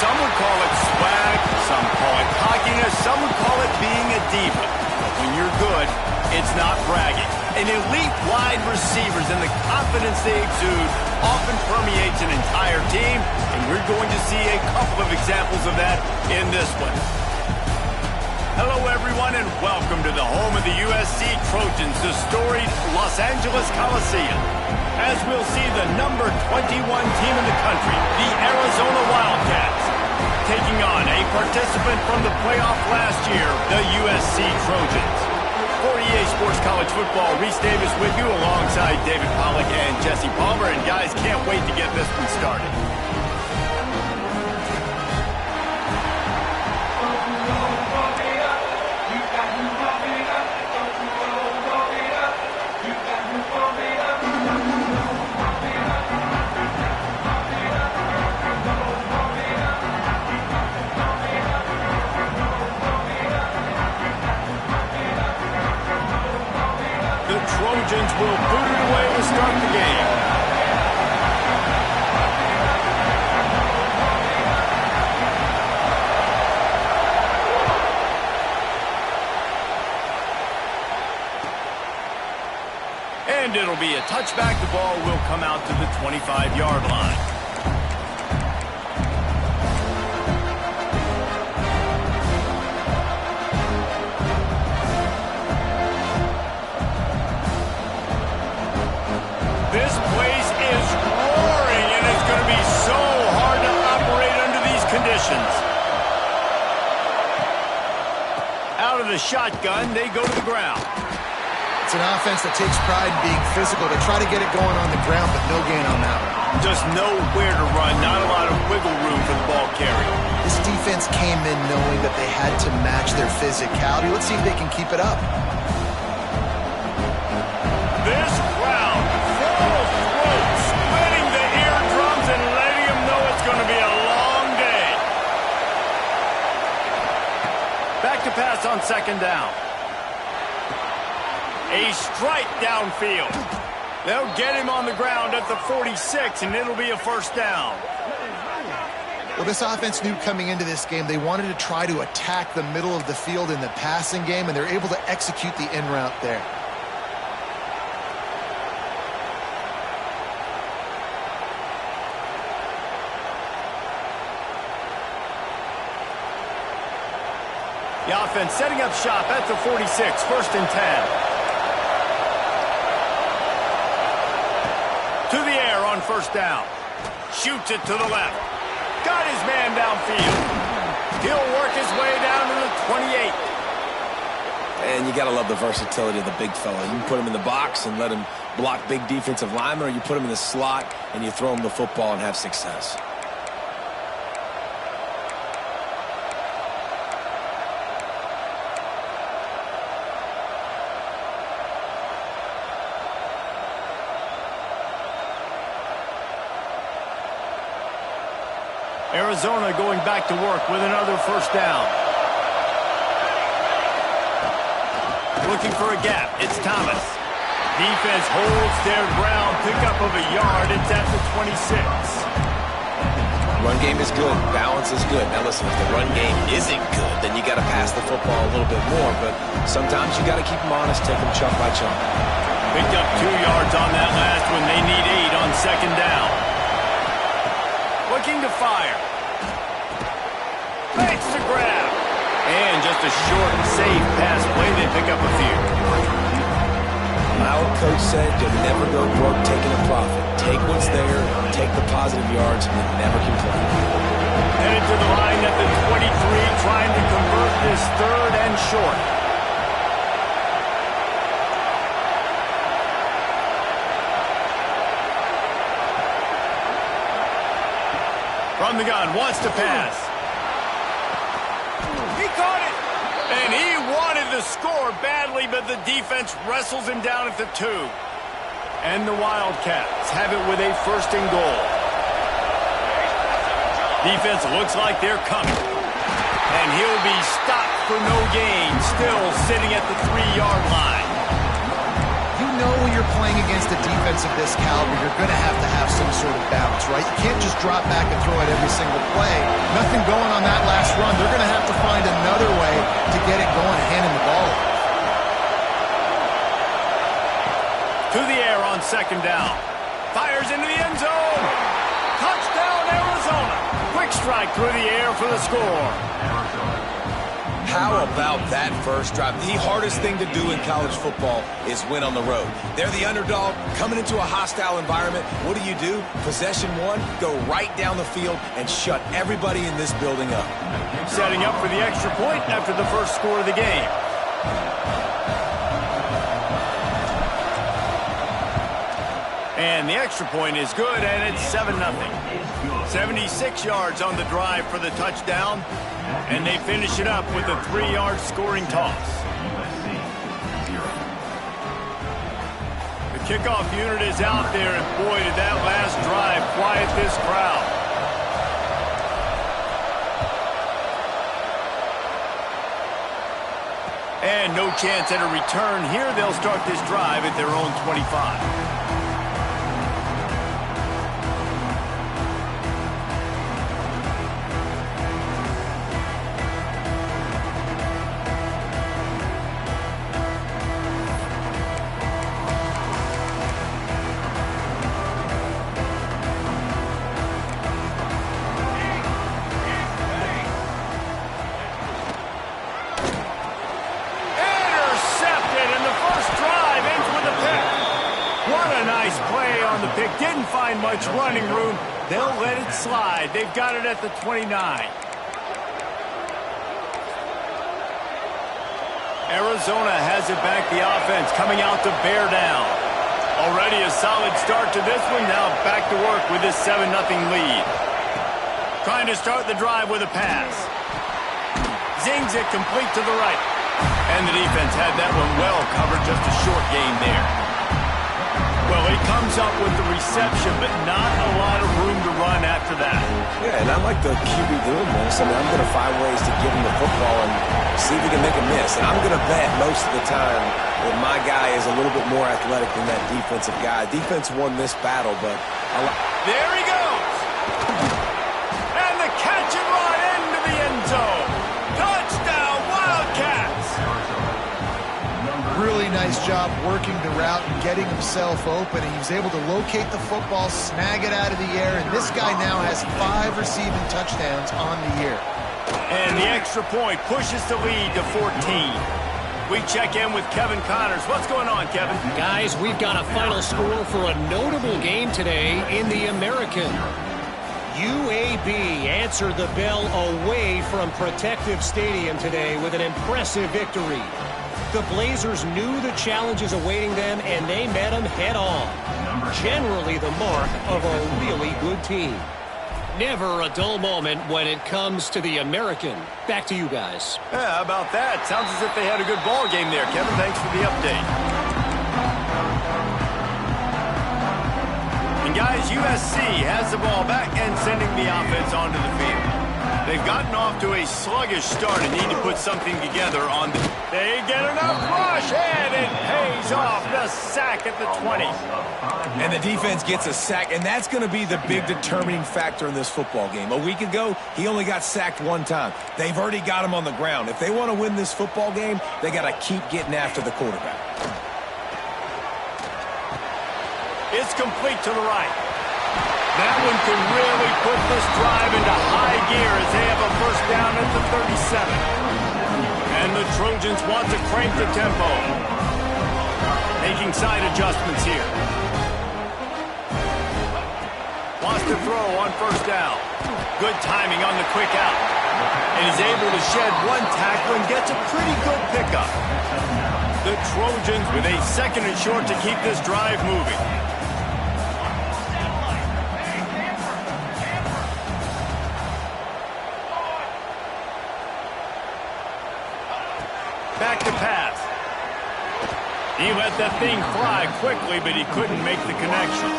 Some would call it swag, some call it cockiness, some would call it being a diva. But when you're good, it's not bragging. An elite wide receivers and the confidence they exude often permeates an entire team, and we're going to see a couple of examples of that in this one. Hello, everyone, and welcome to the home of the USC Trojans, the storied Los Angeles Coliseum. As we'll see the number 21 team in the country, the Arizona Wildcats, taking on a participant from the playoff last year, the USC Trojans. For EA Sports College Football, Reese Davis with you alongside David Pollack and Jesse Palmer. And guys, can't wait to get this one started. Trojans will boot it away to start the game. And it'll be a touchback. The ball will come out to the 25-yard line. This place is roaring, and it's going to be so hard to operate under these conditions. Out of the shotgun, they go to the ground. It's an offense that takes pride in being physical to try to get it going on the ground, but no gain on that one. Just nowhere to run, not a lot of wiggle room for the ball carrier. This defense came in knowing that they had to match their physicality. Let's see if they can keep it up. This crowd full throat, splitting the eardrums and letting them know it's going to be a long day. Back to pass on second down. A strike downfield. They'll get him on the ground at the 46, and it'll be a first down. Well, this offense knew coming into this game they wanted to try to attack the middle of the field in the passing game, and they're able to execute the in route there. The offense setting up shop at the 46, first and 10. To the air on first down. Shoots it to the left. Got his man downfield. He'll work his way down to the 28. And you got to love the versatility of the big fella. You can put him in the box and let him block big defensive linemen, or you put him in the slot and you throw him the football and have success. Arizona going back to work with another first down. Looking for a gap. It's Thomas. Defense holds their ground. Pickup of a yard. It's at the 26. Run game is good. Balance is good. Now listen, if the run game isn't good, then you got to pass the football a little bit more. But sometimes you got to keep them honest, take them chunk by chunk. Picked up 2 yards on that last one. They need 8 on second down. Looking to fire. Makes the grab. And just a short and safe pass play. They pick up a few. My old coach said you'll never go broke taking a profit. Take what's there, take the positive yards, and never complain. Headed to the line at the 23, trying to convert this third and short. From the gun, wants to pass. He caught it! And he wanted the score badly, but the defense wrestles him down at the 2. And the Wildcats have it with a first and goal. Defense looks like they're coming. And he'll be stopped for no gain, still sitting at the 3-yard line. know when you're playing against a defense of this caliber, you're going to have some sort of balance, right? You can't just drop back and throw it every single play. Nothing going on that last run. They're going to have to find another way to get it going and hand him the ball. To the air on second down. Fires into the end zone. Touchdown, Arizona. Quick strike through the air for the score. How about that first drive? The hardest thing to do in college football is win on the road. They're the underdog coming into a hostile environment. What do? Possession one, go right down the field and shut everybody in this building up. Setting up for the extra point after the first score of the game. And the extra point is good, and it's 7-0. 76 yards on the drive for the touchdown, and they finish it up with a 3-yard scoring toss. The kickoff unit is out there, and boy, did that last drive quiet this crowd. And no chance at a return here. They'll start this drive at their own 25. Didn't find much running room. They'll let it slide. They've got it at the 29. Arizona has it back, the offense coming out to bear down. Already a solid start to this one. Now back to work with this 7-0 lead. Trying to start the drive with a pass. Zings it complete to the right. And the defense had that one well covered. Just a short gain there. Well, he comes up with the reception, but not a lot of room to run after that. Yeah, and I like the QB doing this. I mean, I'm going to find ways to give him the football and see if he can make a miss. And I'm going to bet most of the time that my guy is a little bit more athletic than that defensive guy. Defense won this battle, but there he goes. And the catch and run into the end zone. Touchdown, Wildcats. Really nice job working the route and getting himself open. And he was able to locate the football, snag it out of the air, and this guy now has 5 receiving touchdowns on the year. And the extra point pushes the lead to 14. We check in with Kevin Connors. What's going on, Kevin? Guys, we've got a final score for a notable game today in the American. UAB answered the bell away from Protective Stadium today with an impressive victory. The Blazers knew the challenges awaiting them, and they met them head-on. Generally the mark of a really good team. Never a dull moment when it comes to the American. Back to you guys. Yeah, how about that? Sounds as if they had a good ball game there, Kevin. Thanks for the update. And guys, USC has the ball back and sending the offense onto the field. They've gotten off to a sluggish start and need to put something together on the... They get enough rush, and it pays off. The sack at the 20. And the defense gets a sack, and that's going to be the big determining factor in this football game. A week ago, he only got sacked 1 time. They've already got him on the ground. If they want to win this football game, they got to keep getting after the quarterback. It's complete to the right. That one can really put this drive into high gear as they have a first down at the 37. And the Trojans want to crank the tempo. Making side adjustments here. Wants to throw on first down. Good timing on the quick out. And he's able to shed 1 tackle and gets a pretty good pickup. The Trojans with a 2nd and short to keep this drive moving. Back to pass. He let that thing fly quickly, but he couldn't make the connection.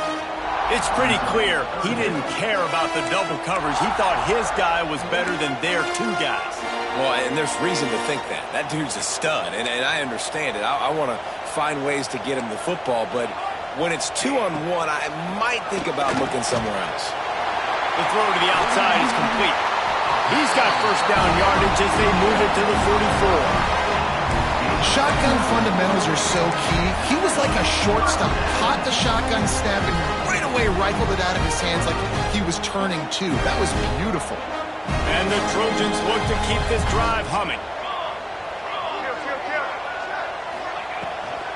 It's pretty clear he didn't care about the double coverage. He thought his guy was better than their two guys. Well, and there's reason to think that. That dude's a stud, and I understand it. I want to find ways to get him the football, but when it's 2-on-1, I might think about looking somewhere else. The throw to the outside is complete. He's got first down yardage as they move it to the 44. Shotgun fundamentals are so key. He was like a shortstop, caught the shotgun snap and right away rifled it out of his hands like he was turning two. That was beautiful. And the Trojans look to keep this drive humming.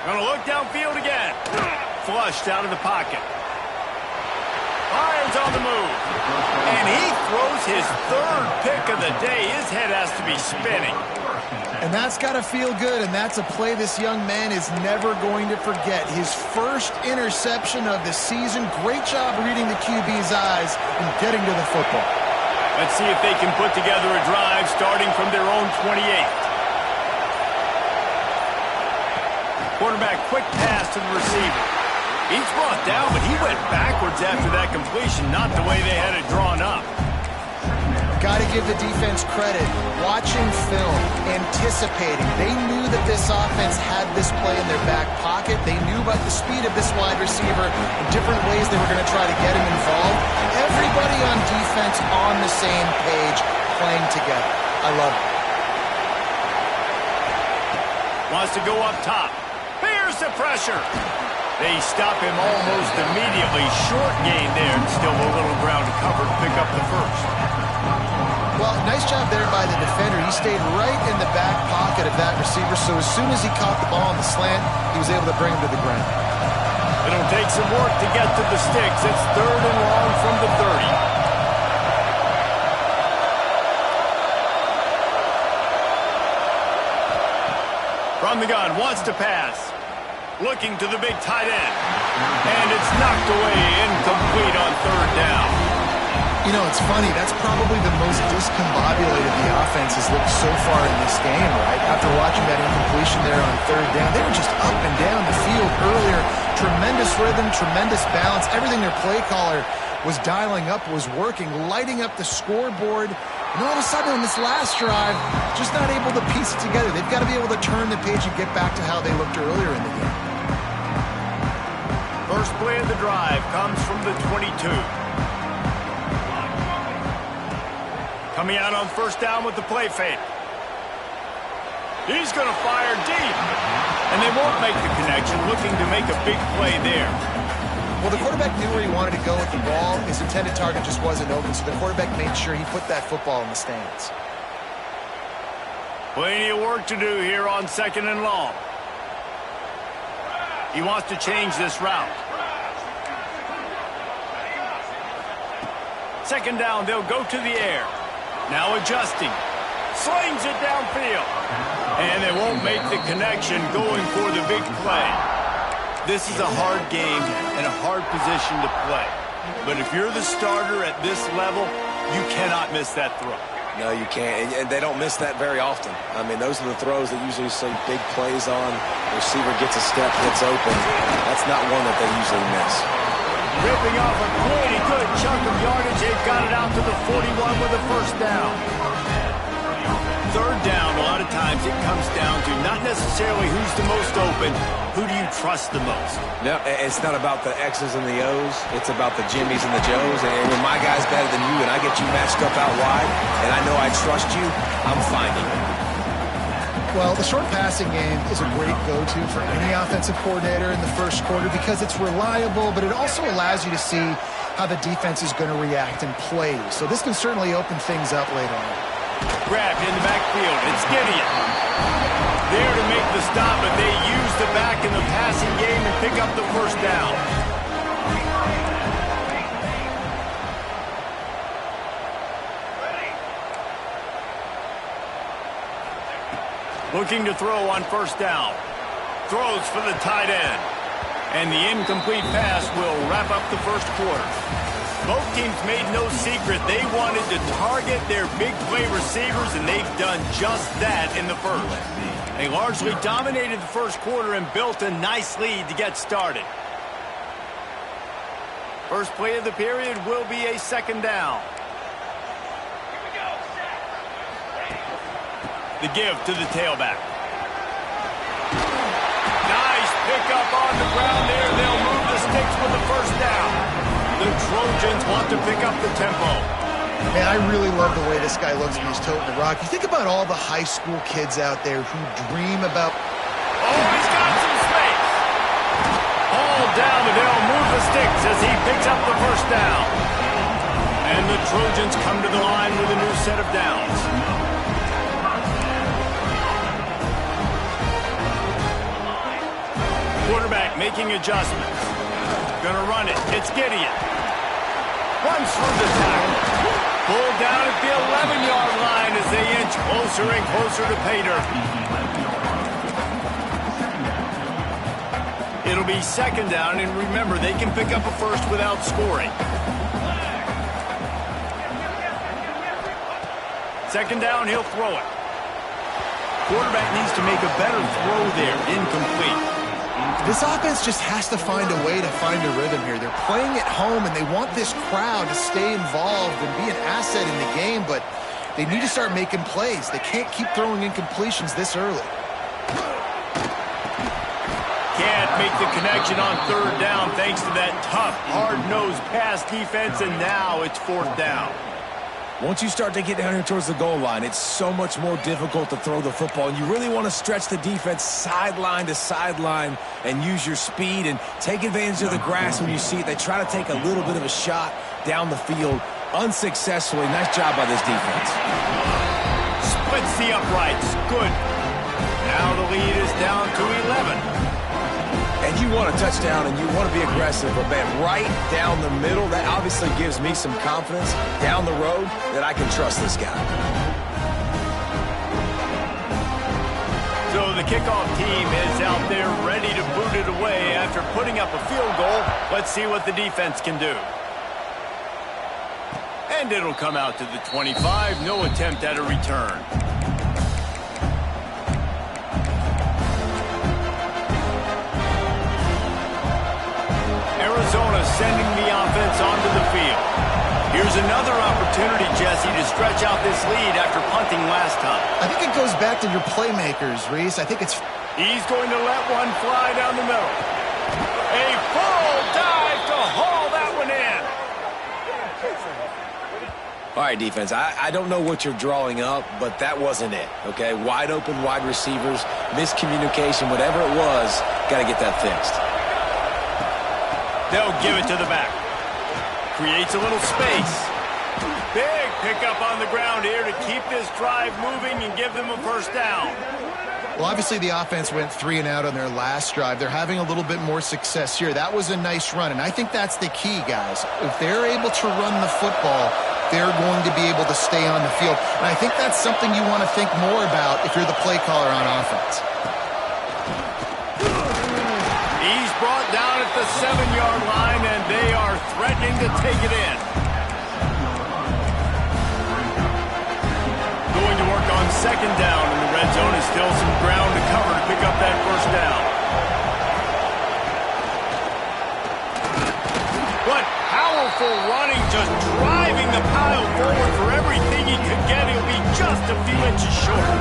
Gonna look downfield again. Flushed out of the pocket. Fires on the move. And he throws his third pick of the day. His head has to be spinning. And that's got to feel good, and that's a play this young man is never going to forget. His first interception of the season. Great job reading the QB's eyes and getting to the football. Let's see if they can put together a drive starting from their own 28. Quarterback quick pass to the receiver. He's brought down, but he went backwards after that completion, not the way they had it drawn up. Got to give the defense credit. Watching film, anticipating. They knew that this offense had this play in their back pocket. They knew about the speed of this wide receiver and different ways they were going to try to get him involved. Everybody on defense on the same page, playing together. I love it. Wants to go up top. Here's the pressure. They stop him almost immediately. Short gain there, and still a little ground to cover to pick up the first. Well, nice job there by the defender. He stayed right in the back pocket of that receiver, so as soon as he caught the ball on the slant, he was able to bring him to the ground. It'll take some work to get to the sticks. It's 3rd and long from the 30. From the gun, wants to pass. Looking to the big tight end. And it's knocked away, incomplete on 3rd down. You know, it's funny. That's probably the most discombobulated the offense has looked so far in this game, right? After watching that incompletion there on 3rd down, they were just up and down the field earlier. Tremendous rhythm, tremendous balance. Everything their play caller was dialing up was working, lighting up the scoreboard. And all of a sudden on this last drive, just not able to piece it together. They've got to be able to turn the page and get back to how they looked earlier in the game. First play of the drive comes from the 22. Coming out on 1st down with the play fake. He's going to fire deep. And they won't make the connection, looking to make a big play there. Well, the quarterback knew where he wanted to go with the ball. His intended target just wasn't open, so the quarterback made sure he put that football in the stands. Plenty of work to do here on 2nd and long. He wants to change this route. 2nd down, they'll go to the air. Now adjusting. Slings it downfield. And they won't make the connection going for the big play. This is a hard game and a hard position to play. But if you're the starter at this level, you cannot miss that throw. No, you can't. And they don't miss that very often. I mean, those are the throws that usually see big plays on. The receiver gets a step, gets open. That's not one that they usually miss. Ripping off a pretty good chunk of yardage. They've got it out to the 41 with a 1st down. 3rd down, a lot of times it comes down to not necessarily who's the most open, who do you trust the most? No, it's not about the X's and the O's. It's about the Jimmies and the Joes. And when my guy's better than you and I get you matched up out wide and I know I trust you, I'm finding it. Well, the short passing game is a great go-to for any offensive coordinator in the first quarter because it's reliable, but it also allows you to see how the defense is going to react and play. So this can certainly open things up later on. Grabbed in the backfield. It's Gideon. There to make the stop, but they use the back in the passing game and pick up the 1st down. Looking to throw on 1st down. Throws for the tight end. And the incomplete pass will wrap up the 1st quarter. Both teams made no secret they wanted to target their big play receivers, and they've done just that in the 1st. They largely dominated the 1st quarter and built a nice lead to get started. First play of the period will be a second down. The give to the tailback. Nice pickup on the ground there. They'll move the sticks with the first down. The Trojans want to pick up the tempo. Man, I really love the way this guy looks when he's toting the rock. You think about all the high school kids out there who dream about... Oh, he's got some space. All down, and they'll move the sticks as he picks up the first down. And the Trojans come to the line with a new set of downs. Quarterback making adjustments. Gonna run it. It's Gideon. Runs through the tackle. Pulled down at the 11-yard line as they inch closer and closer to pay dirt. It'll be second down, and remember, they can pick up a first without scoring. Second down, he'll throw it. Quarterback needs to make a better throw there. Incomplete. This offense just has to find a way to find a rhythm here. They're playing at home, and they want this crowd to stay involved and be an asset in the game, but they need to start making plays. They can't keep throwing incompletions this early. Can't make the connection on third down thanks to that tough, hard-nosed pass defense, and now it's fourth down. Once you start to get down here towards the goal line, it's so much more difficult to throw the football, and you really want to stretch the defense sideline to sideline and use your speed and take advantage of the grass when you see it. They try to take a little bit of a shot down the field unsuccessfully. Nice job by this defense. Splits the uprights. Good. Now the lead is down to 11. And you want a touchdown and you want to be aggressive, but man, right down the middle, that obviously gives me some confidence down the road that I can trust this guy. So the kickoff team is out there ready to boot it away after putting up a field goal. Let's see what the defense can do. And it'll come out to the 25. No attempt at a return. Arizona sending the offense onto the field. Here's another opportunity, Jesse, to stretch out this lead after punting last time. I think it goes back to your playmakers, Reese. I think it's... He's going to let one fly down the middle. A full dive to haul that one in. All right, defense, I don't know what you're drawing up, but that wasn't it, okay? Wide open wide receivers, miscommunication, whatever it was, got to get that fixed. They'll give it to the back. Creates a little space. Big pickup on the ground here to keep this drive moving and give them a first down. Well, obviously the offense went 3 and out on their last drive. They're having a little bit more success here. That was a nice run, and I think that's the key, guys. If they're able to run the football, they're going to be able to stay on the field. And I think that's something you want to think more about if you're the play caller on offense. He's brought down at the 7-yard line, and they are threatening to take it in. Going to work on second down in the red zone. Is still some ground to cover to pick up that first down. What powerful running, just driving the pile forward for everything he could get. He'll be just a few inches short.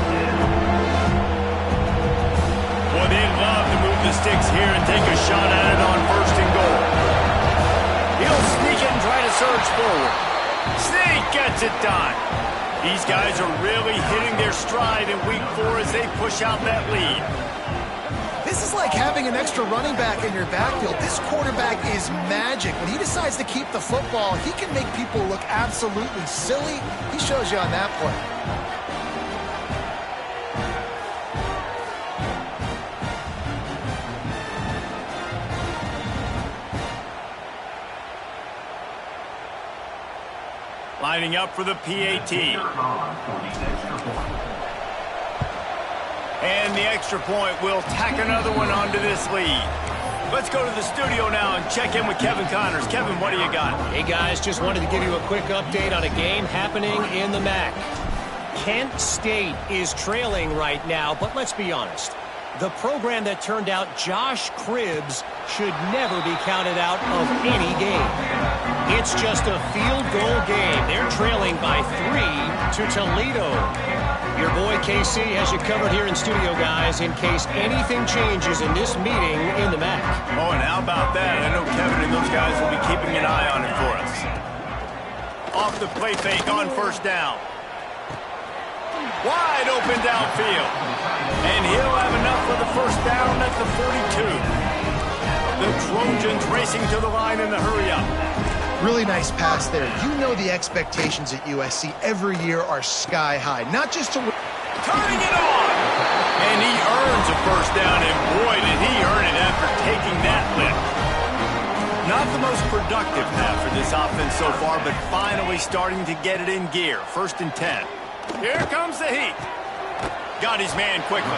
Well, they'd love to move the sticks here and take a shot at it on first and goal. He'll sneak it and try to surge forward. Sneak gets it done. These guys are really hitting their stride in week 4 as they push out that lead. This is like having an extra running back in your backfield. This quarterback is magic. When he decides to keep the football, he can make people look absolutely silly. He shows you on that play. Lining up for the PAT. And the extra point will tack another one onto this lead. Let's go to the studio now and check in with Kevin Connors. Kevin, what do you got? Hey, guys, just wanted to give you a quick update on a game happening in the MAC. Kent State is trailing right now, but let's be honest. The program that turned out Josh Cribbs should never be counted out of any game. It's just a field goal game. They're trailing by 3 to Toledo. Your boy KC has you covered here in studio, guys, in case anything changes in this meeting in the MAC. Oh, and how about that? I know Kevin and those guys will be keeping an eye on it for us. Off the play fake on first down. Wide open downfield. And he'll have enough for the first down at the 42. The Trojans racing to the line in the hurry-up. Really nice pass there. You know the expectations at USC every year are sky high. Not just to... Turning it on! And he earns a first down, and boy, did he earn it after taking that lift. Not the most productive half for this offense so far, but finally starting to get it in gear. 1st and 10. Here comes the heat. Got his man quickly.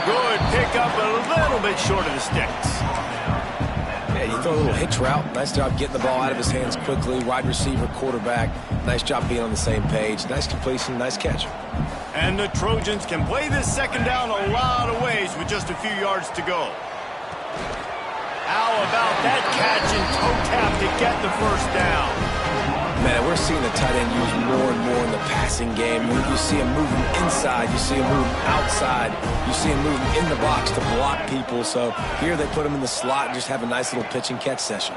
Good pickup, a little bit short of the sticks. Yeah, you throw a little hitch route. Nice job getting the ball out of his hands quickly. Wide receiver, quarterback. Nice job being on the same page. Nice completion, nice catch. And the Trojans can play this second down a lot of ways with just a few yards to go. How about that catch and toe tap to get the first down? Man, we're seeing the tight end used more and more in the passing game. You see him moving inside. You see him moving outside. You see him moving in the box to block people. So here they put him in the slot and just have a nice little pitch and catch session.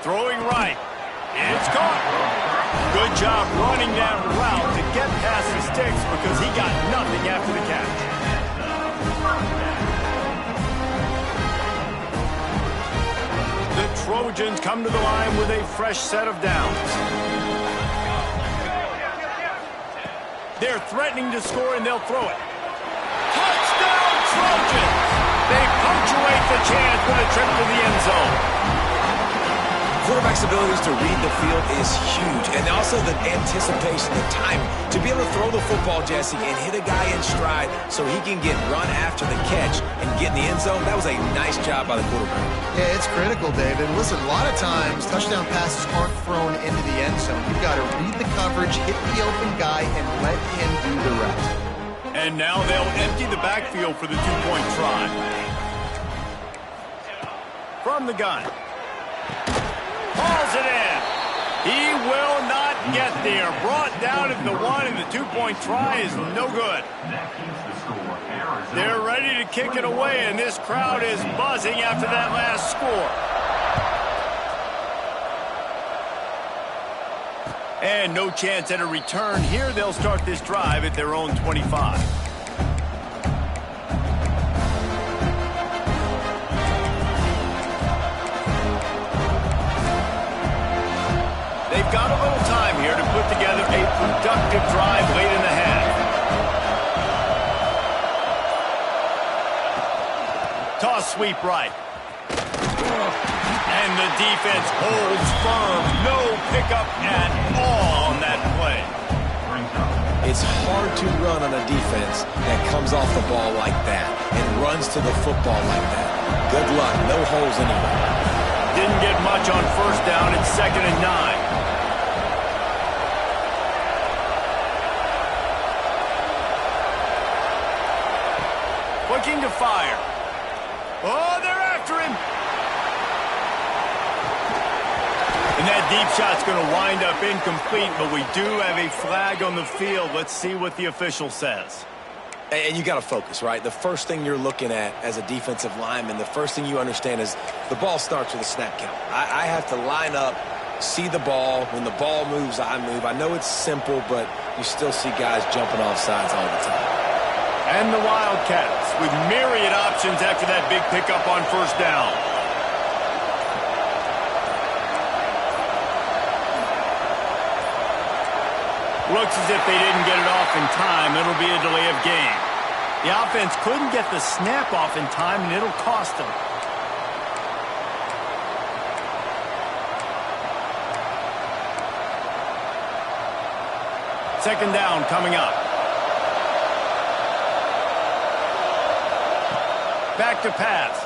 Throwing right. It's caught. Good job running that route to get past the sticks because he got nothing after the catch. The Trojans come to the line with a fresh set of downs. They're threatening to score, and they'll throw it. Touchdown, Trojans! They punctuate the chance with a trip to the end zone. Quarterback's abilities to read the field is huge, and also the anticipation, the timing. To be able to throw the football, Jesse, and hit a guy in stride so he can get run after the catch and get in the end zone, that was a nice job by the quarterback. Yeah, it's critical, David. Listen, a lot of times touchdown passes aren't thrown into the end zone. You've got to read the coverage, hit the open guy, and let him do the rest. And now they'll empty the backfield for the two-point try. From the gun. Hauls it in. He will not get there. Brought down at the 1, and the two-point try is no good. They're ready to kick it away, and this crowd is buzzing after that last score. And no chance at a return here. They'll start this drive at their own 25. They've got a little time here to put together a productive drive late in the half. Toss sweep right. And the defense holds firm. No pickup at all on that play. It's hard to run on a defense that comes off the ball like that and runs to the football like that. Good luck. No holes anywhere. Didn't get much on first down. It's 2nd and 9. Looking to fire. Oh, they're after him. And that deep shot's going to wind up incomplete, but we do have a flag on the field. Let's see what the official says. And you got to focus, right? The first thing you're looking at as a defensive lineman, the first thing you understand is the ball starts with a snap count. I have to line up, see the ball. When the ball moves, I move. I know it's simple, but you still see guys jumping off sides all the time. And the Wildcats with myriad options after that big pickup on first down. Looks as if they didn't get it off in time. It'll be a delay of game. The offense couldn't get the snap off in time, and it'll cost them. Second down coming up. Back to pass.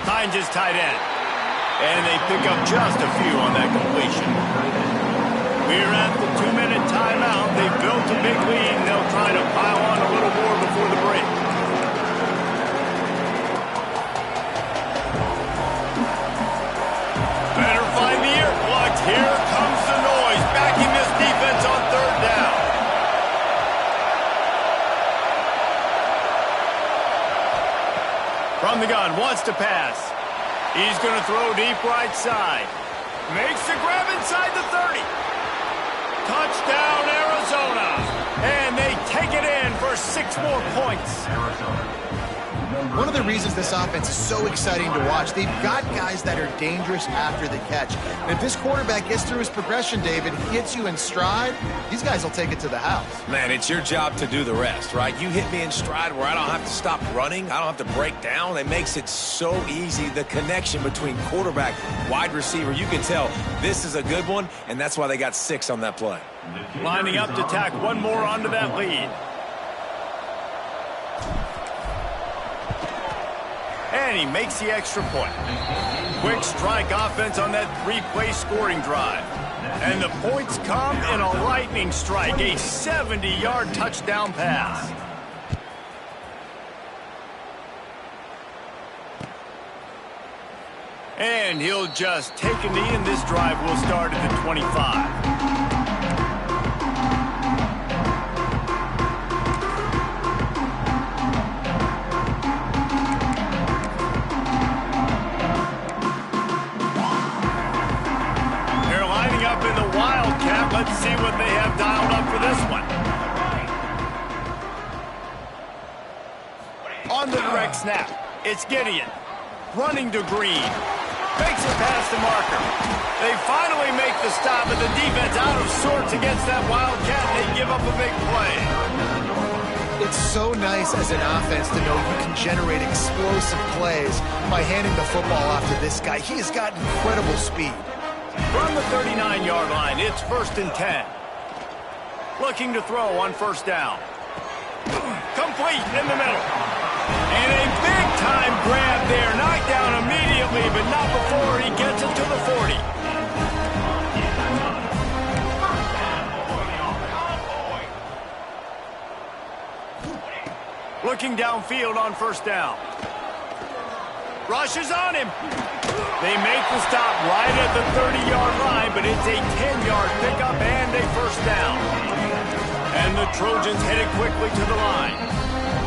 Finds his tight end. And they pick up just a few on that completion. We're at the 2-minute timeout. They built built a big lead, and they'll try to pile on a little more before the break. Better find the earplugs. Here comes the noise, backing this defense on third down. From the gun, wants to pass. He's going to throw deep right side. Makes the grab inside the 30. Touchdown, Arizona. And they take it in for 6 more points. One of the reasons this offense is so exciting to watch, they've got guys that are dangerous after the catch. And if this quarterback gets through his progression, David, hits you in stride, these guys will take it to the house. Man, it's your job to do the rest, right? You hit me in stride where I don't have to stop running. I don't have to break down. It makes it so easy. The connection between quarterback, wide receiver, you can tell this is a good one, and that's why they got 6 on that play. Lining up to tack one more onto that lead. And he makes the extra point. Quick strike offense on that 3-play scoring drive. And the points come in a lightning strike, a 70-yard touchdown pass. And he'll just take a knee, and this drive will start at the 25. Let's see what they have dialed up for this one. On the direct snap, it's Gideon. Running to Green. Makes it past the marker. They finally make the stop, but the defense out of sorts against that Wildcat, and they give up a big play. It's so nice as an offense to know you can generate explosive plays by handing the football off to this guy. He has got incredible speed. From the 39-yard line, it's 1st and 10. Looking to throw on 1st down. Complete in the middle. And a big-time grab there. Knocked down immediately, but not before he gets it to the 40. Looking downfield on 1st down. Rushes on him. They make the stop right at the 30-yard line, but it's a 10-yard pickup and a 1st down. And the Trojans headed quickly to the line.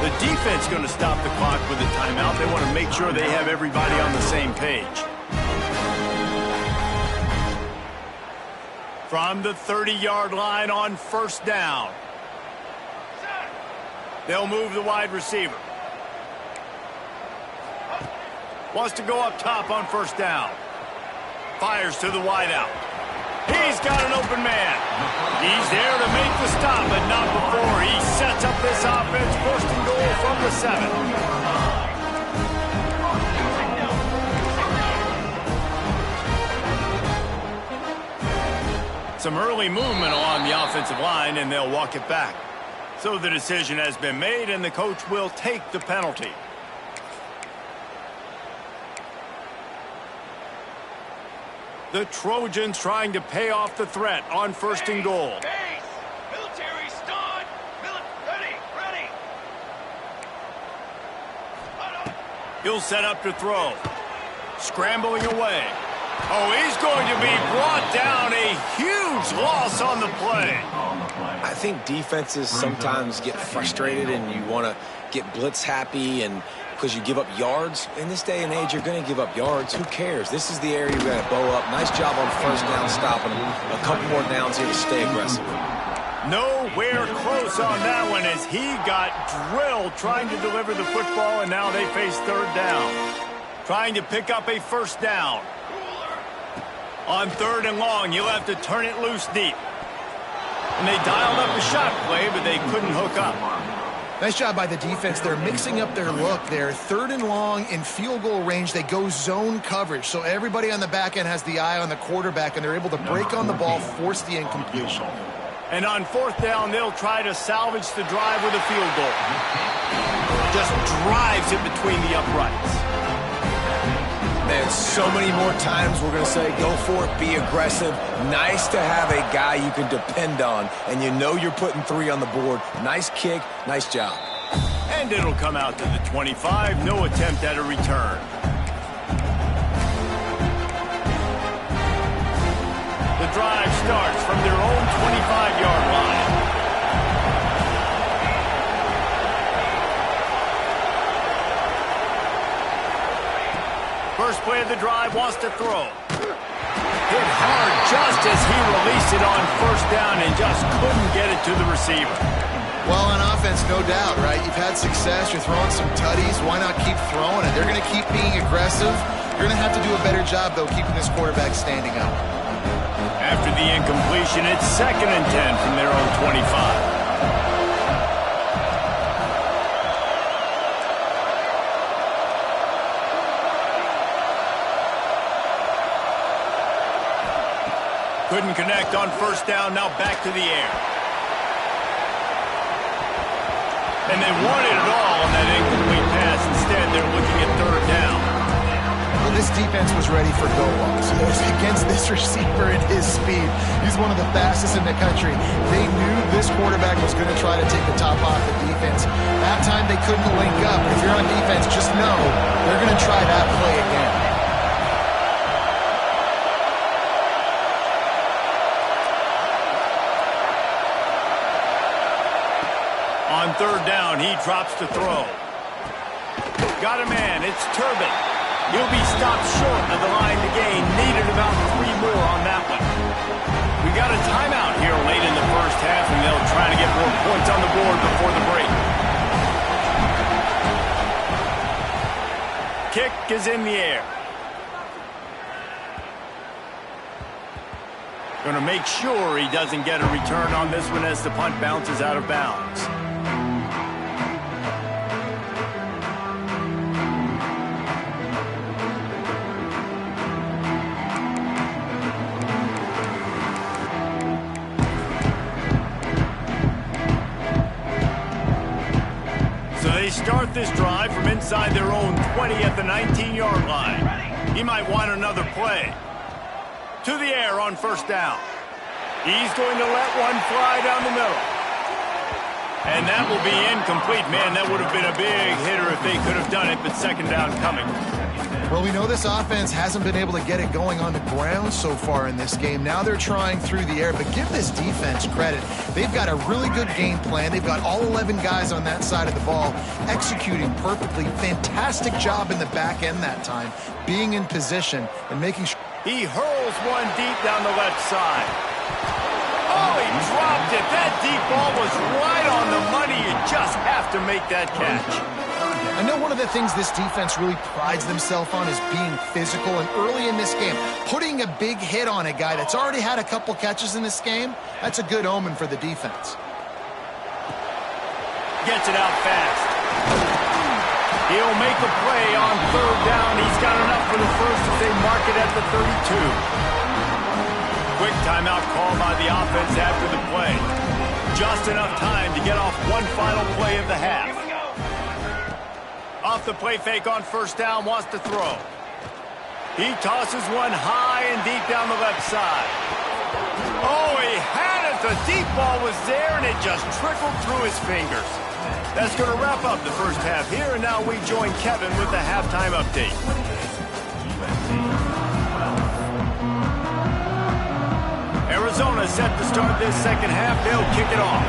The defense going to stop the clock with a timeout. They want to make sure they have everybody on the same page. From the 30-yard line on 1st down. They'll move the wide receiver. Wants to go up top on 1st down. Fires to the wideout. He's got an open man. He's there to make the stop, but not before he sets up this offense. 1st and goal from the 7. Some early movement along the offensive line, and they'll walk it back. So the decision has been made, and the coach will take the penalty. The Trojans trying to pay off the threat on 1st and goal. Military start. Ready. He'll set up to throw. Scrambling away. Oh, he's going to be brought down. A huge loss on the play. I think defenses sometimes get frustrated and you want to get blitz happy and because you give up yards. In this day and age, you're going to give up yards. Who cares? This is the area you're going to bow up. Nice job on 1st down, stopping them. A couple more downs here to stay aggressive. Nowhere close on that one as he got drilled trying to deliver the football, and now they face 3rd down. Trying to pick up a 1st down. On 3rd and long, you'll have to turn it loose deep. And they dialed up a shot play, but they couldn't hook up. Nice job by the defense. They're mixing up their look there. 3rd and long in field goal range. They go zone coverage. So everybody on the back end has the eye on the quarterback, and they're able to break on the ball, force the incompletion. And on 4th down, they'll try to salvage the drive with a field goal. Just drives it between the uprights. Man, so many more times we're going to say, go for it, be aggressive. Nice to have a guy you can depend on, and you know you're putting 3 on the board. Nice kick, nice job. And it'll come out to the 25. No attempt at a return. The drive starts from their own 25-yard line. First play of the drive, wants to throw. Hit hard just as he released it on first down and just couldn't get it to the receiver. Well, on offense, no doubt, right? You've had success. You're throwing some tutties. Why not keep throwing it? They're going to keep being aggressive. You're going to have to do a better job, though, keeping this quarterback standing up. After the incompletion, it's 2nd and 10 from their own 25. Couldn't connect on first down, now back to the air. And they wanted it all on that incomplete pass. Instead, they're looking at 3rd down. Well, this defense was ready for go-walks. Against this receiver and his speed. He's one of the fastest in the country. They knew this quarterback was going to try to take the top off the defense. That time, they couldn't link up. But if you're on defense, just know they're going to try that play again. On 3rd down, he drops to throw. Got a man, it's Turbin. He'll be stopped short of the line to gain. Needed about 3 more on that one. We got a timeout here late in the first half, and they'll try to get more points on the board before the break. Kick is in the air. Going to make sure he doesn't get a return on this one as the punt bounces out of bounds. Start this drive from inside their own 20 at the 19-yard line. He might want another play. To the air on first down. He's going to let one fly down the middle. And that will be incomplete. Man, that would have been a big hitter if they could have done it, but 2nd down coming. Well, we know this offense hasn't been able to get it going on the ground so far in this game. Now they're trying through the air, but give this defense credit. They've got a really good game plan. They've got all 11 guys on that side of the ball executing perfectly. Fantastic job in the back end that time, being in position and making sure. He hurls one deep down the left side. Oh, he dropped it. That deep ball was right on the money. You just have to make that catch. I know one of the things this defense really prides themselves on is being physical, and early in this game, putting a big hit on a guy that's already had a couple catches in this game, that's a good omen for the defense. Gets it out fast. He'll make a play on 3rd down. He's got enough for the first as they mark it at the 32. Quick timeout call by the offense after the play. Just enough time to get off one final play of the half. Off the play fake on first down, wants to throw. He tosses one high and deep down the left side. Oh, he had it. The deep ball was there, and it just trickled through his fingers. That's going to wrap up the first half here, and now we join Kevin with the halftime update. Arizona set to start this 2nd half. They'll kick it off.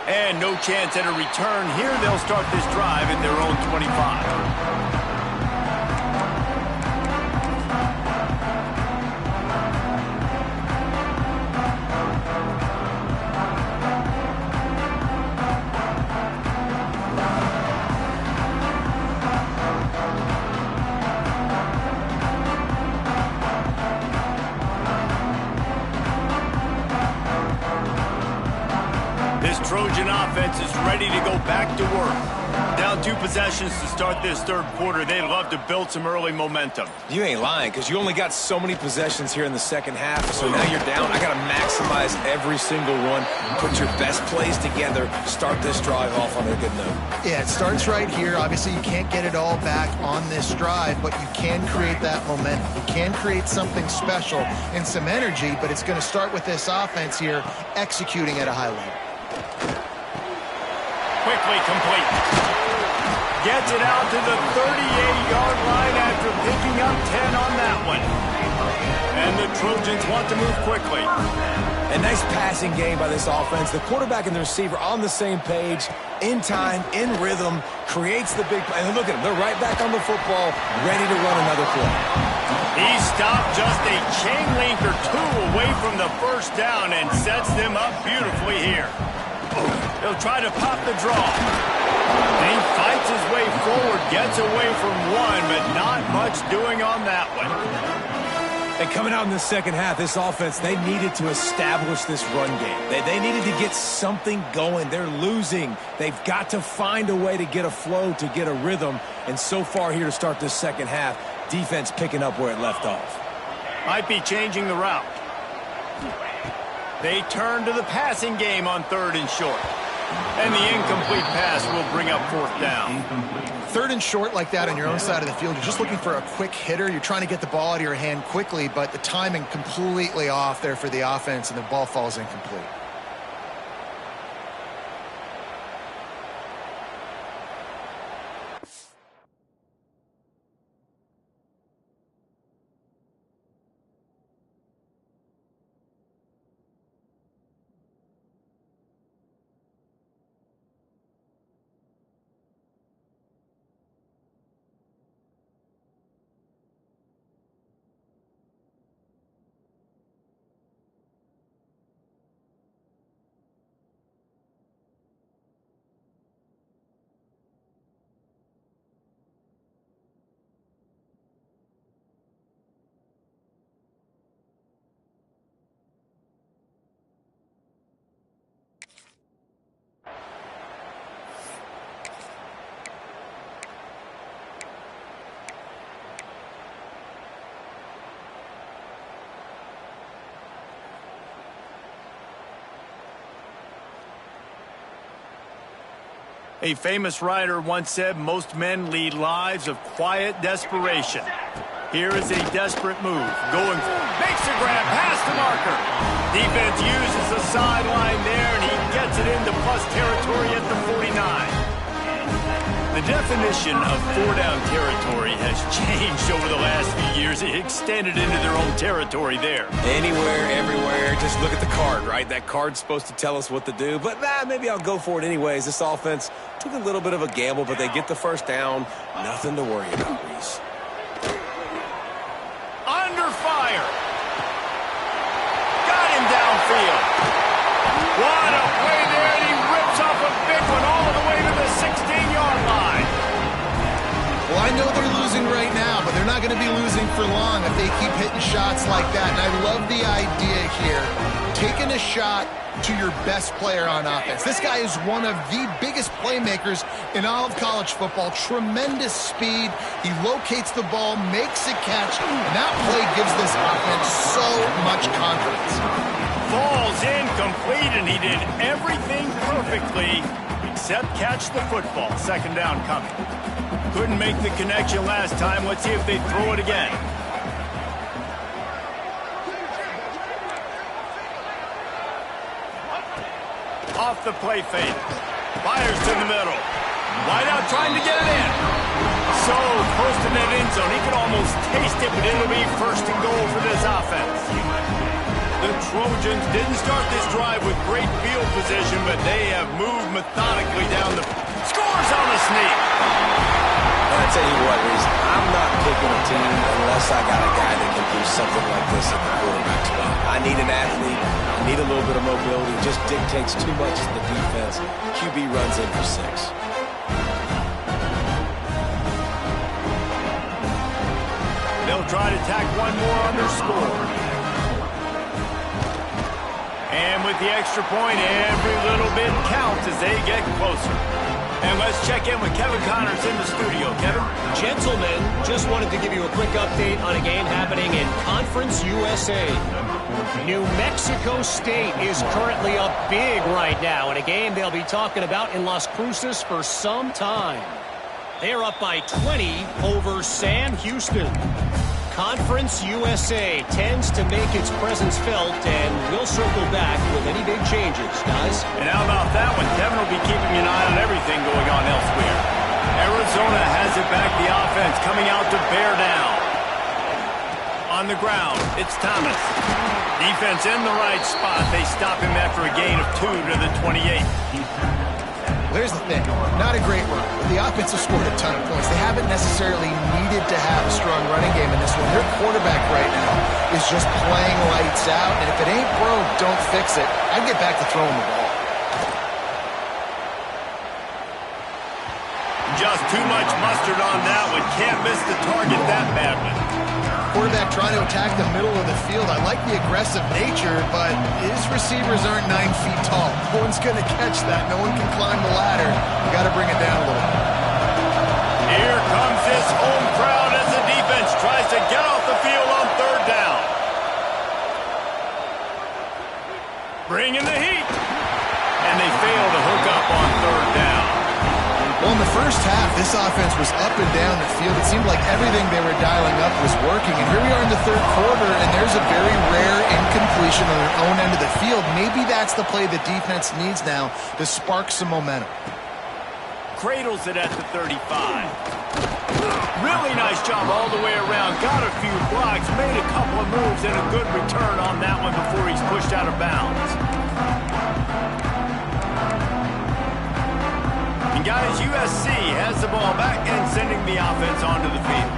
And no chance at a return here. They'll start this drive at their own 25. Trojan offense is ready to go back to work. Down 2 possessions to start this third quarter. They'd love to build some early momentum. You ain't lying, because you only got so many possessions here in the second half, so now you're down. I got to maximize every single one, put your best plays together, start this drive off on a good note. Yeah, it starts right here. Obviously, you can't get it all back on this drive, but you can create that momentum. You can create something special and some energy, but it's going to start with this offense here executing at a high level. Quickly complete. Gets it out to the 38-yard line after picking up 10 on that one. And the Trojans want to move quickly. A nice passing game by this offense. The quarterback and the receiver on the same page, in time, in rhythm, creates the big play. And look at them. They're right back on the football, ready to run another play. He stopped just a chain link or two away from the first down and sets them up beautifully here. He'll try to pop the draw. And he fights his way forward, gets away from one, but not much doing on that one. And coming out in the second half, this offense, they needed to establish this run game. They needed to get something going. They're losing. They've got to find a way to get a flow, to get a rhythm. And so far here to start this second half, defense picking up where it left off. Might be changing the route. They turn to the passing game on 3rd and short. And the incomplete pass will bring up 4th down. 3rd and short like that on your own side of the field, you're just looking for a quick hitter. You're trying to get the ball out of your hand quickly, but the timing completely off there for the offense, and the ball falls incomplete. A famous writer once said most men lead lives of quiet desperation. Here is a desperate move. Going for it. Makes a grab past the marker. Defense uses the sideline there, and he gets it into plus territory at the 49. The definition of 4-down territory has changed over the last few years. It extended into their own territory there. Anywhere, everywhere, just look at the card, right? That card's supposed to tell us what to do, but maybe I'll go for it anyways. This offense took a little bit of a gamble, but they get the first down. Nothing to worry about, Reese. Under fire. Got him downfield. What a play there, and he rips off a big one all the way to the 16-yard line. Well, I know they're losing right now, but they're not going to be losing for long if they keep hitting shots like that. And I love the idea here, taking a shot to your best player on offense. This guy is one of the biggest playmakers in all of college football. Tremendous speed. He locates the ball, makes a catch, and that play gives this offense so much confidence. Falls incomplete, and he did everything perfectly except catch the football. 2nd down coming. Couldn't make the connection last time. Let's see if they throw it again. Off the play fake. Fires to the middle. Wide out trying to get it in. So close to that end zone. He could almost taste it, but it'll be 1st and goal for this offense. The Trojans didn't start this drive with great field position, but they have moved methodically down the... Scores on the sneak. I tell you what, Reese, I'm not picking a team unless I got a guy that can do something like this at the quarterback spot. I need an athlete. I need a little bit of mobility. It just dictates too much to the defense. QB runs in for 6. They'll try to tack one more on their score. And with the extra point, every little bit counts as they get closer. And let's check in with Kevin Connors in the studio. Kevin? Gentlemen, just wanted to give you a quick update on a game happening in Conference USA. New Mexico State is currently up big right now in a game they'll be talking about in Las Cruces for some time. They're up by 20 over Sam Houston. Conference USA tends to make its presence felt, and we'll circle back with any big changes, guys. And how about that one? Kevin will be keeping an eye on everything going on elsewhere. Arizona has it back. The offense coming out to bear down. On the ground, it's Thomas. Defense in the right spot. They stop him after a gain of 2 to the 28. Here's the thing, not a great run, but the offense has scored a ton of points. They haven't necessarily needed to have a strong running game in this one. Their quarterback right now is just playing lights out, and if it ain't broke, don't fix it. I'd get back to throwing the ball. Just too much mustard on that one. Can't miss the target that badly. Quarterback trying to attack the middle of the field. I like the aggressive nature, but his receivers aren't 9 feet tall. No one's going to catch that. No one can climb the ladder. You got to bring it down a little bit. Here comes this home crowd as the defense tries to get off the field on 3rd down. Bring in the heat. And they fail to hook up on 3rd down. Well, in the first half, this offense was up and down the field. It seemed like everything they were dialing up was working. And here we are in the 3rd quarter, and there's a very rare incompletion on their own end of the field. Maybe that's the play the defense needs now to spark some momentum. Cradles it at the 35. Really nice job all the way around. Got a few blocks, made a couple of moves, and a good return on that one before he's pushed out of bounds. And guys, USC has the ball back and sending the offense onto the field.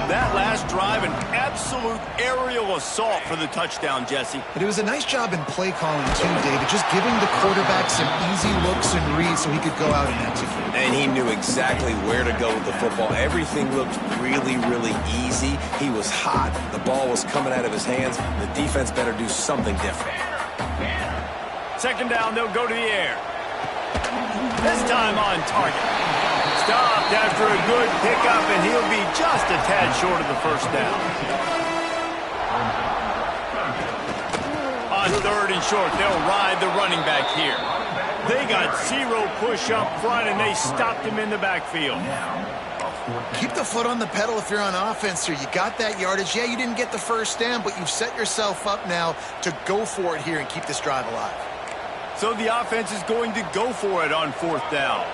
That last drive, an absolute aerial assault for the touchdown, Jesse. But it was a nice job in play calling too, David, just giving the quarterback some easy looks and reads so he could go out and execute. And he knew exactly where to go with the football. Everything looked really, really easy. He was hot. The ball was coming out of his hands. The defense better do something different. 2nd down, they'll go to the air. This time on target. Stopped after a good pickup, and he'll be just a tad short of the 1st down. On 3rd and short, they'll ride the running back here. They got 0 push up front, and they stopped him in the backfield. Keep the foot on the pedal if you're on offense here. You got that yardage. Yeah, you didn't get the 1st down, but you've set yourself up now to go for it here and keep this drive alive. So the offense is going to go for it on 4th down.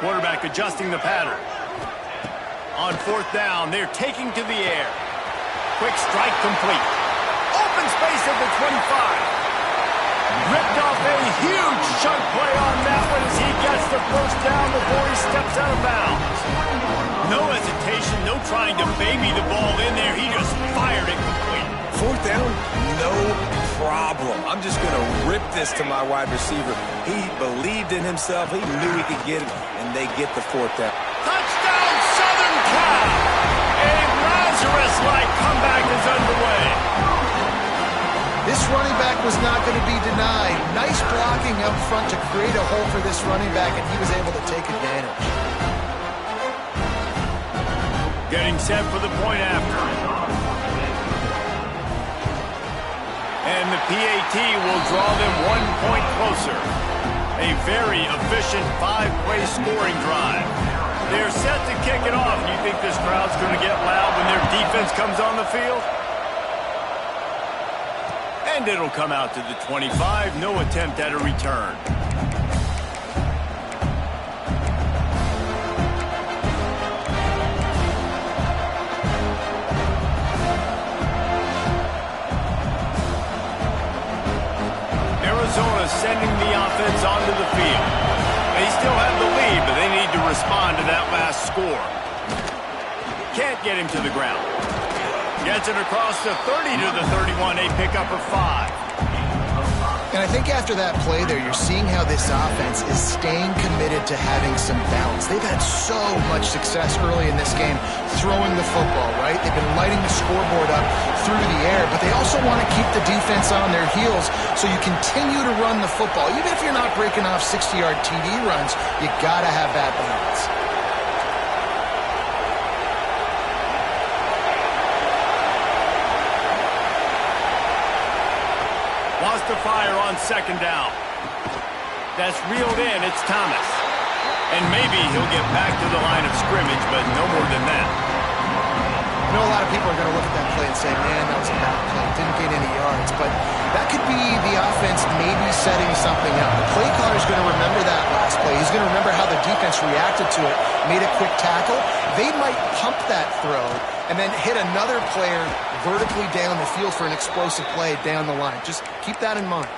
Quarterback adjusting the pattern. On 4th down, they're taking to the air. Quick strike complete. Open space at the 25. Ripped off a huge chunk play on that one as he gets the 1st down before he steps out of bounds. No hesitation, no trying to baby the ball in there. He just fired it complete. 4th down, no problem. I'm just going to rip this to my wide receiver. He believed in himself. He knew he could get it, and they get the 4th down. Touchdown, Southern Cal! A Lazarus-like comeback is underway. This running back was not going to be denied. Nice blocking up front to create a hole for this running back, and he was able to take advantage. Getting set for the point after. And the PAT will draw them 1 point closer. A very efficient 5-play scoring drive. They're set to kick it off. You think this crowd's going to get loud when their defense comes on the field? And it'll come out to the 25. No attempt at a return. Arizona sending the offense onto the field. They still have the lead, but they need to respond to that last score. Can't get him to the ground. Gets it across the 30 to the 31, a pickup of 5. And I think after that play there, you're seeing how this offense is staying committed to having some balance. They've had so much success early in this game throwing the football, right? They've been lighting the scoreboard up through the air, but they also want to keep the defense on their heels, so you continue to run the football. Even if you're not breaking off 60-yard TD runs, you got to have that balance. Wants to fire on second down. That's reeled in. It's Thomas. And maybe he'll get back to the line of scrimmage, but no more than that. I know a lot of people are going to look at that play and say, man, that was a bad play. Didn't gain any yards. But that could be the offense maybe setting something up. The play caller is going to remember that last play. He's going to remember how the defense reacted to it, made a quick tackle. They might pump that throw and then hit another player vertically down the field for an explosive play down the line. Just keep that in mind.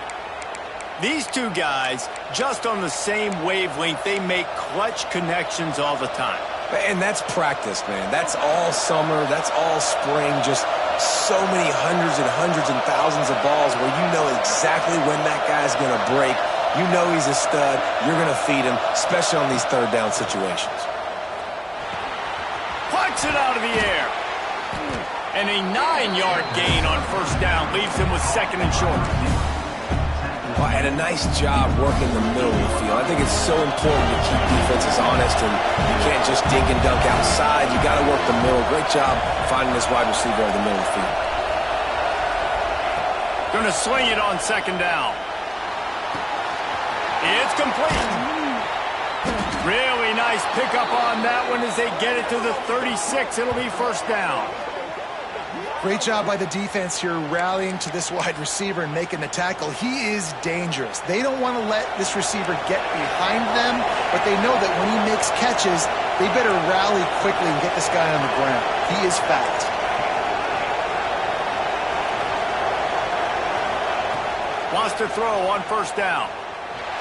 These two guys, just on the same wavelength, they make clutch connections all the time. And that's practice, man. That's all summer. That's all spring. Just so many hundreds and thousands of balls where you know exactly when that guy's going to break. You know he's a stud. You're going to feed him, especially on these third down situations. Plucks it out of the air. And a 9-yard gain on first down leaves him with second and short. Well, and a nice job working the middle of the field. I think it's so important to keep defenses honest, and you can't just dink and dunk outside. You got to work the middle. Great job finding this wide receiver in the middle of the field. Going to swing it on second down. It's complete. Really nice pickup on that one as they get it to the 36. It'll be first down. Great job by the defense here rallying to this wide receiver and making the tackle. He is dangerous. They don't want to let this receiver get behind them, but they know that when he makes catches, they better rally quickly and get this guy on the ground. He is fast. Wants to throw on first down.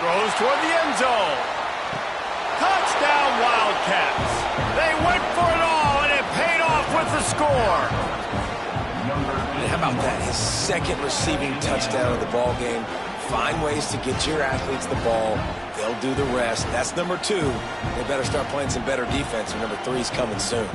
Throws toward the end zone. Touchdown, Wildcats. They went for it all, and it paid off with the score. How about that? His second receiving touchdown of the ball game. Find ways to get your athletes the ball. They'll do the rest. That's number 2. They better start playing some better defense, and number 3 is coming soon.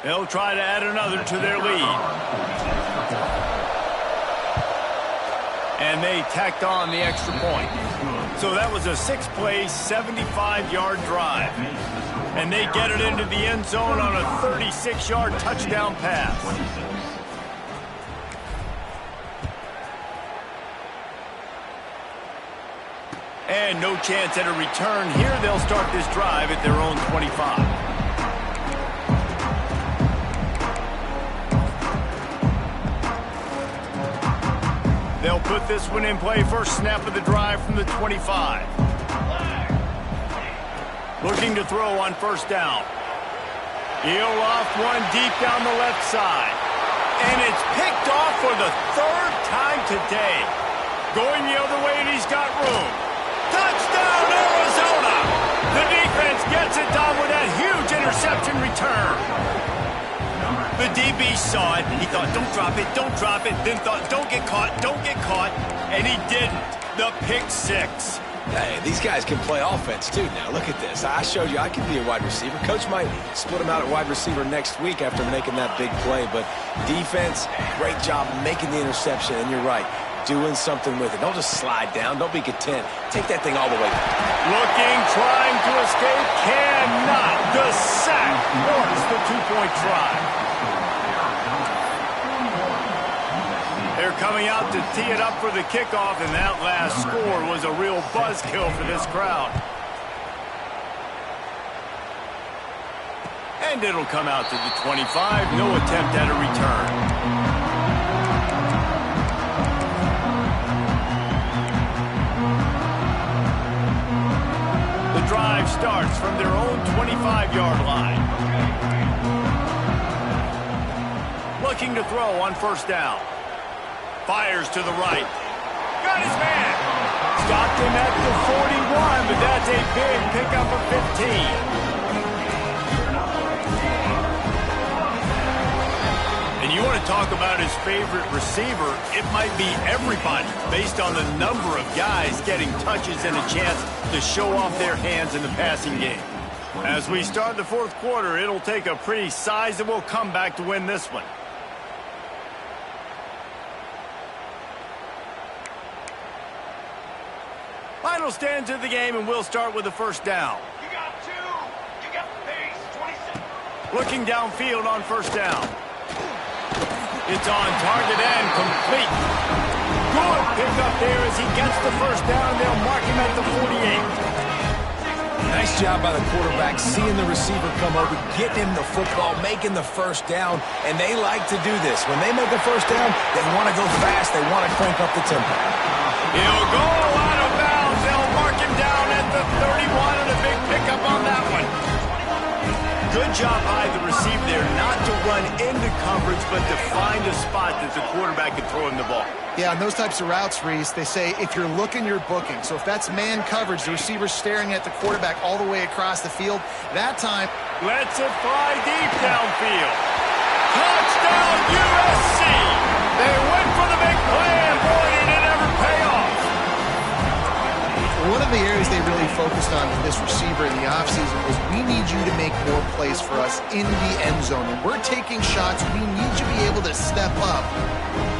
They'll try to add another to their lead. And they tacked on the extra point. So that was a 6-play, 75-yard drive. And they get it into the end zone on a 36-yard touchdown pass. And no chance at a return here. They'll start this drive at their own 25. They'll put this one in play. First snap of the drive from the 25. Looking to throw on first down. He'll loft one deep down the left side. And it's picked off for the 3rd time today. Going the other way, and he's got room. Touchdown, Arizona! The defense gets it done with that huge interception return. The DB saw it. He thought, don't drop it, then thought, don't get caught, and he didn't. The pick 6. Hey, these guys can play offense, too, now. Look at this. I showed you I can be a wide receiver. Coach might split him out at wide receiver next week after making that big play, but defense, great job making the interception, and you're right, doing something with it. Don't just slide down. Don't be content. Take that thing all the way back. Looking, trying to escape, cannot. The sack forced the 2-point try. They're coming out to tee it up for the kickoff, and that last score was a real buzzkill for this crowd. And it'll come out to the 25. No attempt at a return. The drive starts from their own 25-yard line. looking to throw on first down. Fires to the right. Got his man. Stopped him at the 41, but that's a big pickup of 15. And you want to talk about his favorite receiver, it might be everybody based on the number of guys getting touches and a chance to show off their hands in the passing game. As we start the fourth quarter, it'll take a pretty sizable comeback to win this one. Final stands of the game, and we'll start with the first down. You got two. You got pace. 27. Looking downfield on first down. It's on target and complete. Good pickup there as he gets the first down. They'll mark him at the 48. Nice job by the quarterback, seeing the receiver come over, getting him the football, making the first down, and they like to do this. When they make a first down, they want to go fast. They want to crank up the tempo. He'll go out of bounds. They'll mark him down at the 31, and a big pickup on that one. Good job by the receiver there, not to run into coverage, but to find a spot that the quarterback can throw him the ball. Yeah, on those types of routes, Reese, they say if you're looking, you're booking. So if that's man coverage, the receiver's staring at the quarterback all the way across the field, that time... Lets it fly deep downfield. Touchdown, USC! They went for the big play, and boy, did it ever pay off. One of the areas they really focused on with this receiver in the offseason was we need you to make more plays for us in the end zone. When we're taking shots, we need you to be able to step up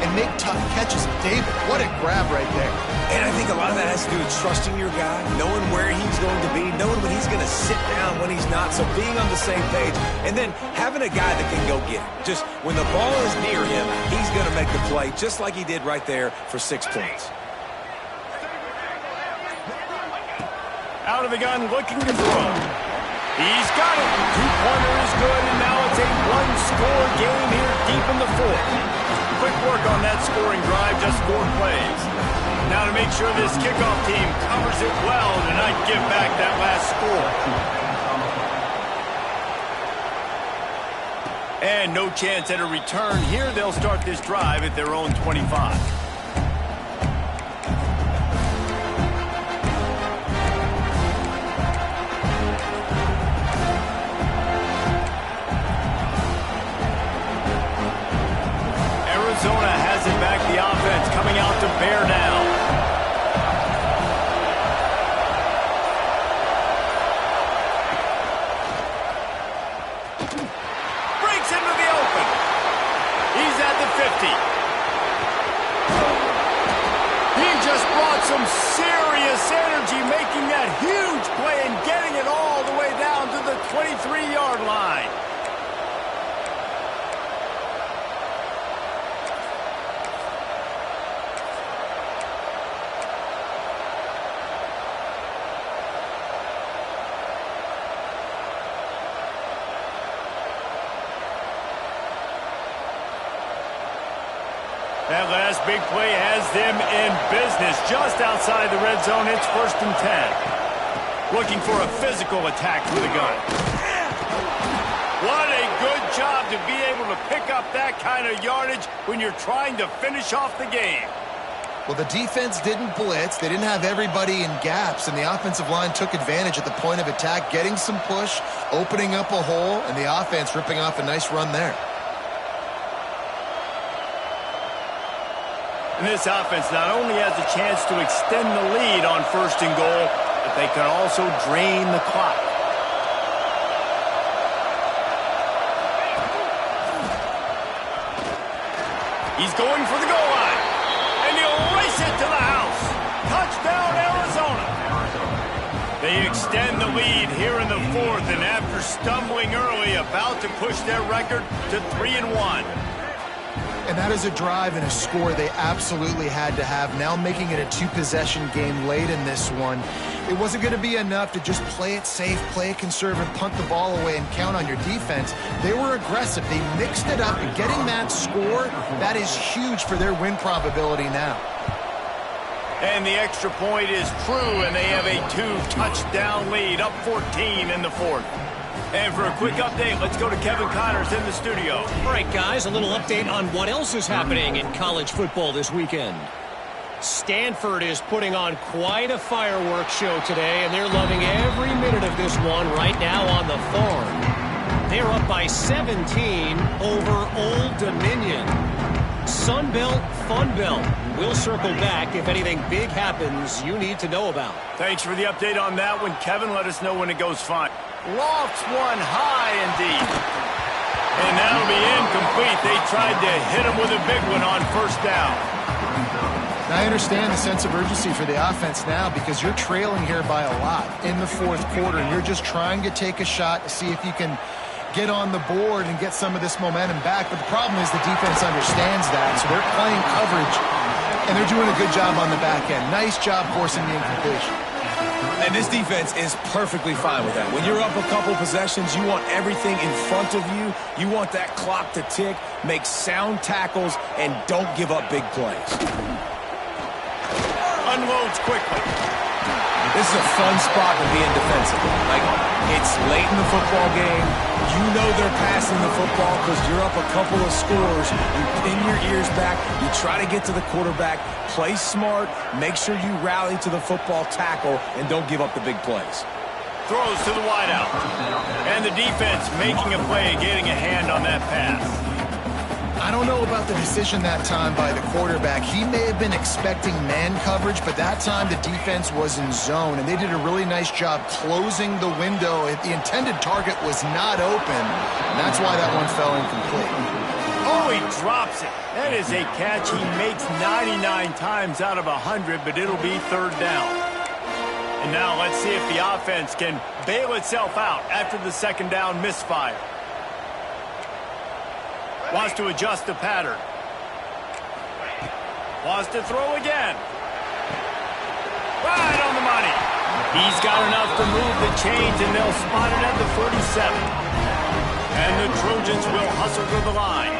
and make tough catches. David, what a grab right there. And I think a lot of that has to do with trusting your guy, knowing where he's going to be, knowing when he's going to sit down, when he's not, so being on the same page, and then having a guy that can go get it. Just when the ball is near him, he's going to make the play, just like he did right there for 6 points. Out of the gun, looking to throw. He's got it. Two-pointer is good, and now it's a one-score game here deep in the fourth. Quick work on that scoring drive, just 4 plays. Now to make sure this kickoff team covers it well to not give back that last score. And no chance at a return here. They'll start this drive at their own 25. Arizona has it back, the offense coming out to bear down. Breaks into the open. He's at the 50. He just brought some serious energy, making that huge play and getting it all the way down to the 23-yard line. That last big play has them in business just outside the red zone. It's 1st and 10. Looking for a physical attack with a gun. What a good job to be able to pick up that kind of yardage when you're trying to finish off the game. Well, the defense didn't blitz. They didn't have everybody in gaps, and the offensive line took advantage at the point of attack, getting some push, opening up a hole, and the offense ripping off a nice run there. And this offense not only has a chance to extend the lead on 1st and goal, but they can also drain the clock. He's going for the goal line, and he'll race it to the house. Touchdown, Arizona. They extend the lead here in the 4th, and after stumbling early, about to push their record to 3-1. And that is a drive and a score they absolutely had to have. Now making it a 2-possession game late in this one. It wasn't going to be enough to just play it safe, play it conservative, punt the ball away, and count on your defense. They were aggressive. They mixed it up, and getting that score, that is huge for their win probability now. And the extra point is true, and they have a 2-touchdown lead, up 14 in the 4th. And for a quick update, let's go to Kevin Connors in the studio. All right, guys, a little update on what else is happening in college football this weekend. Stanford is putting on quite a fireworks show today, and they're loving every minute of this one right now on the farm. They're up by 17 over Old Dominion. Sunbelt, Funbelt. We'll circle back if anything big happens you need to know about. Thanks for the update on that one, Kevin. Let us know when it goes fine. Lofts one high and deep. And that'll be incomplete. They tried to hit him with a big one on first down. Now, I understand the sense of urgency for the offense now because you're trailing here by a lot in the fourth quarter, and you're just trying to take a shot to see if you can get on the board and get some of this momentum back. But the problem is the defense understands that, so they're playing coverage, and they're doing a good job on the back end. Nice job forcing the incompletion. And this defense is perfectly fine with that. When you're up a couple possessions, you want everything in front of you. You want that clock to tick, make sound tackles, and don't give up big plays. Unloads quickly. This is a fun spot to be in defensively. Like, it's late in the football game. You know they're passing the football because you're up a couple of scores. You pin your ears back. You try to get to the quarterback. Play smart. Make sure you rally to the football tackle and don't give up the big plays. Throws to the wideout. And the defense making a play, getting a hand on that pass. I don't know about the decision that time by the quarterback. He may have been expecting man coverage, but that time the defense was in zone, and they did a really nice job closing the window. The intended target was not open, and that's why that one fell incomplete. Oh, he drops it. That is a catch he makes 99 times out of 100, but it'll be third down. And now let's see if the offense can bail itself out after the second down misfire. Wants to adjust the pattern. Wants to throw again. Right on the money. He's got enough to move the chains, and they'll spot it at the 47. And the Trojans will hustle to the line.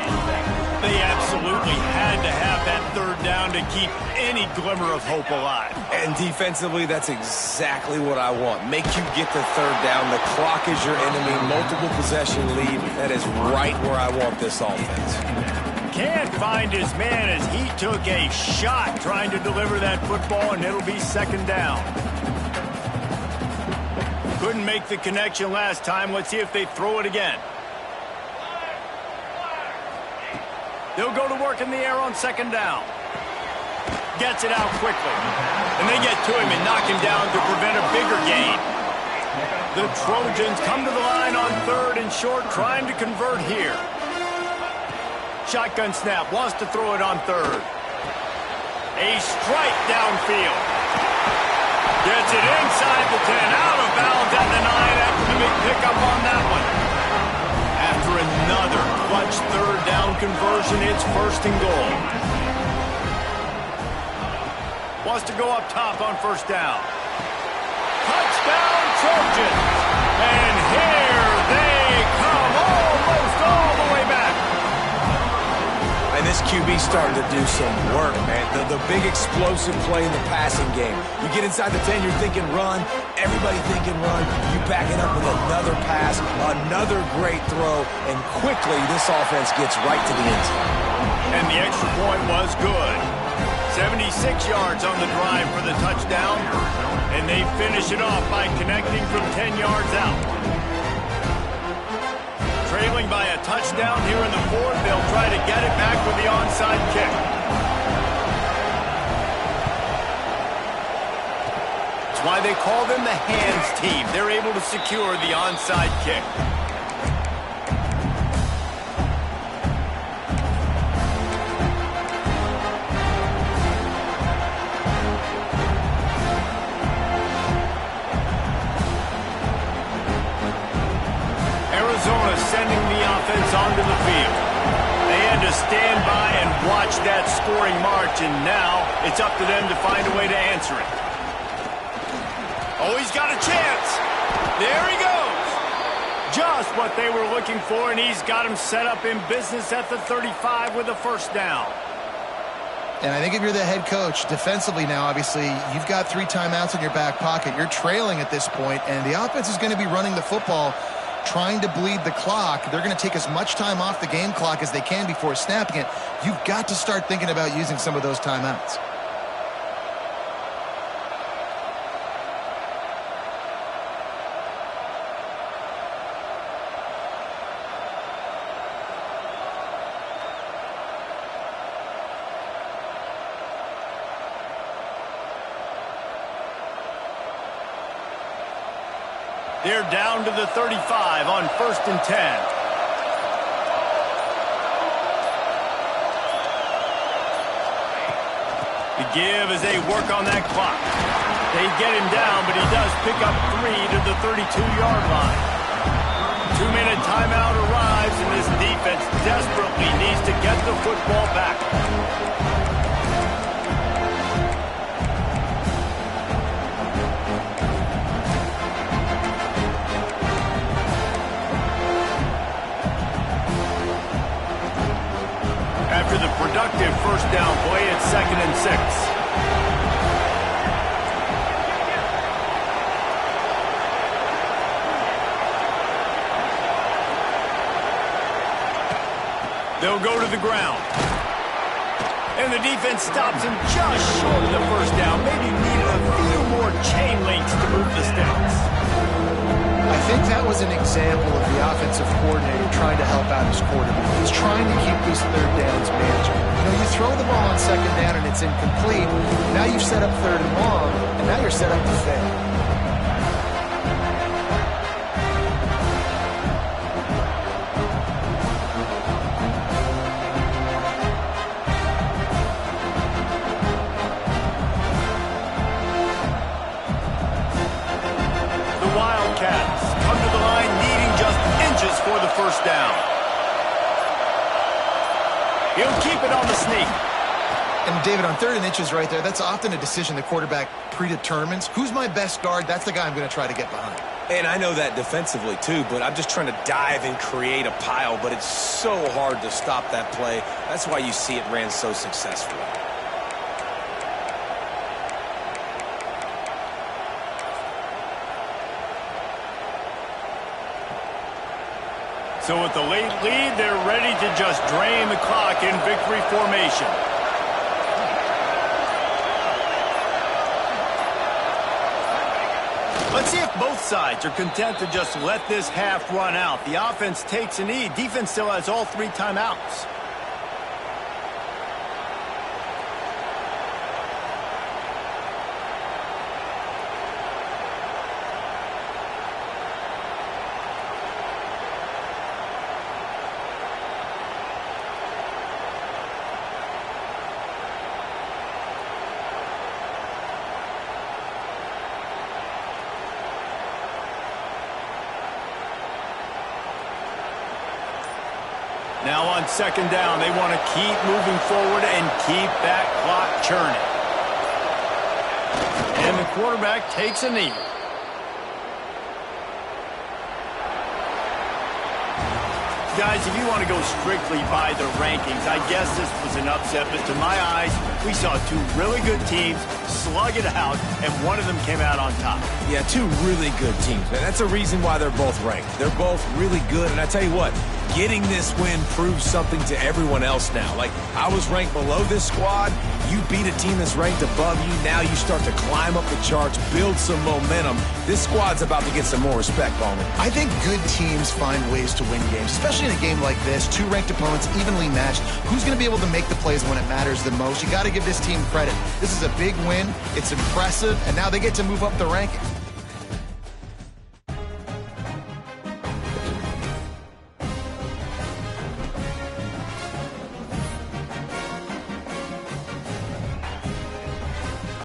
They absolutely had to have that third down to keep any glimmer of hope alive. And defensively, that's exactly what I want. Make you get the third down. The clock is your enemy. Multiple possession lead. That is right where I want this offense. Can't find his man as he took a shot trying to deliver that football, and it'll be second down. Couldn't make the connection last time. Let's see if they throw it again. They'll go to work in the air on second down. Gets it out quickly. And they get to him and knock him down to prevent a bigger gain. The Trojans come to the line on third and short, trying to convert here. Shotgun snap, wants to throw it on third. A strike downfield. Gets it inside the 10, out of bounds at the 9 after the big pickup on that one. After another clutch third down conversion, it's first and goal. Wants to go up top on first down. Touchdown Trojans! And here they come, almost all the way back. And this QB's starting to do some work, man. The big explosive play in the passing game. You get inside the 10, you're thinking run. Everybody thinking run. You back it up with another pass, another great throw, and quickly this offense gets right to the end zone. And the extra point was good. 76 yards on the drive for the touchdown, and they finish it off by connecting from 10 yards out. Trailing by a touchdown here in the fourth, they'll try to get it back with the onside kick. That's why they call them the hands team. They're able to secure the onside kick. Arizona sending the offense onto the field. They had to stand by and watch that scoring march, and now it's up to them to find a way to answer it. Oh, he's got a chance. There he goes. Just what they were looking for, and he's got him set up in business at the 35 with a first down. And I think if you're the head coach, defensively now, obviously, you've got 3 timeouts in your back pocket. You're trailing at this point, and the offense is going to be running the football trying to bleed the clock. They're going to take as much time off the game clock as they can before snapping it. You've got to start thinking about using some of those timeouts. They're down to the 35 on 1st and 10. The give as they work on that clock. They get him down, but he does pick up 3 to the 32-yard line. 2-minute timeout arrives, and this defense desperately needs to get the football back. After the productive first down play, it's 2nd and 6. They'll go to the ground. And the defense stops him just short of the first down. Maybe needed a few more chain links to move the sticks. I think that was an example of the offensive coordinator trying to help out his quarterback. He's trying to keep these third downs manageable. You know, you throw the ball on 2nd down and it's incomplete. Now you've set up 3rd and long, and now you're set up to fail. For the first down. He'll keep it on the sneak. And David, on 3rd and inches right there, that's often a decision the quarterback predetermines. Who's my best guard? That's the guy I'm going to try to get behind. And I know that defensively too, but I'm just trying to dive and create a pile, but it's so hard to stop that play. That's why you see it ran so successfully. So with the late lead, they're ready to just drain the clock in victory formation. Let's see if both sides are content to just let this half run out. The offense takes a knee. Defense still has all 3 timeouts. Now on 2nd down, they want to keep moving forward and keep that clock churning. And the quarterback takes a knee. Guys, if you want to go strictly by the rankings, I guess this was an upset, but to my eyes, we saw 2 really good teams slug it out, and one of them came out on top. Yeah, 2 really good teams, man. That's a reason why they're both ranked. They're both really good, and I tell you what, getting this win proves something to everyone else now. Like, I was ranked below this squad. You beat a team that's ranked above you. Now you start to climb up the charts, build some momentum. This squad's about to get some more respect, Bowman. I think good teams find ways to win games, especially in a game like this. 2 ranked opponents, evenly matched. Who's going to be able to make the plays when it matters the most? You got to give this team credit. This is a big win. It's impressive, and now they get to move up the ranking.